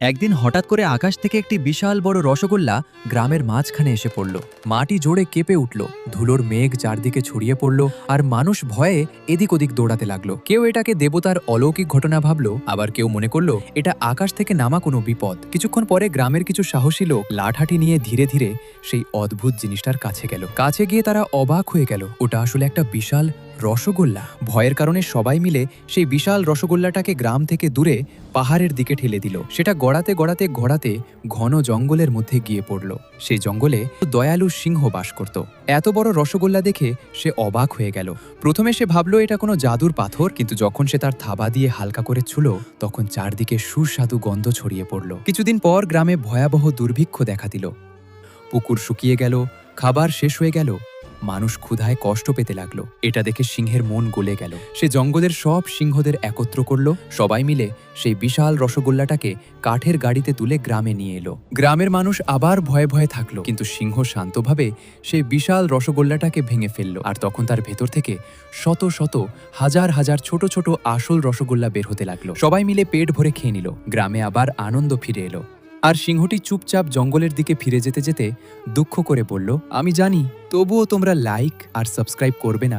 একদিন হঠাৎ করে আকাশ থেকে একটি বিশাল বড় রসগোল্লা গ্রামের মাঝখানে এসে পড়ল। মাটি জোরে কেঁপে উঠল, ধুলোর মেঘ চারদিকে ছড়িয়ে পড়ল, আর মানুষ ভয়ে এদিক ওদিক দৌড়াতে লাগলো। কেউ এটাকে দেবতার অলৌকিক ঘটনা ভাবল, আবার কেউ মনে করল এটা আকাশ থেকে নামা কোনো বিপদ। কিছুক্ষণ পরে গ্রামের কিছু সাহসী লোক লাঠাটি নিয়ে ধীরে ধীরে সেই অদ্ভুত জিনিসটার কাছে গেল। কাছে গিয়ে তারা অবাক হয়ে গেল, ওটা আসলে একটা বিশাল রসগোল্লা। ভয়ের কারণে সবাই মিলে সেই বিশাল রসগোল্লাটাকে গ্রাম থেকে দূরে পাহাড়ের দিকে ঠেলে দিল। সেটা গড়াতে গড়াতে গড়াতে ঘন জঙ্গলের মধ্যে গিয়ে পড়ল। সেই জঙ্গলে দয়ালু সিংহ বাস করত। এত বড় রসগোল্লা দেখে সে অবাক হয়ে গেল। প্রথমে সে ভাবল এটা কোনো জাদুর পাথর, কিন্তু যখন সে তার থাবা দিয়ে হালকা করে ছুঁল তখন চারদিকে সুস্বাদু গন্ধ ছড়িয়ে পড়ল। কিছুদিন পর গ্রামে ভয়াবহ দুর্ভিক্ষ দেখা দিল। পুকুর শুকিয়ে গেল, খাবার শেষ হয়ে গেল, মানুষ ক্ষুধায় কষ্ট পেতে লাগলো। এটা দেখে সিংহের মন গলে গেল। সে জঙ্গলের সব সিংহদের একত্র করলো। সবাই মিলে সেই বিশাল রসগোল্লাটাকে কাঠের গাড়িতে তুলে গ্রামে নিয়ে এলো। গ্রামের মানুষ আবার ভয়ে ভয়ে থাকলো, কিন্তু সিংহ শান্তভাবে সেই বিশাল রসগোল্লাটাকে ভেঙে ফেললো। আর তখন তার ভেতর থেকে শত শত হাজার হাজার ছোট ছোট আসল রসগোল্লা বের হতে লাগলো। সবাই মিলে পেট ভরে খেয়ে নিল। গ্রামে আবার আনন্দ ফিরে এলো। আর সিংহটি চুপচাপ জঙ্গলের দিকে ফিরে যেতে যেতে দুঃখ করে বলল, আমি জানি, তবুও তোমরা লাইক আর সাবস্ক্রাইব করবে না।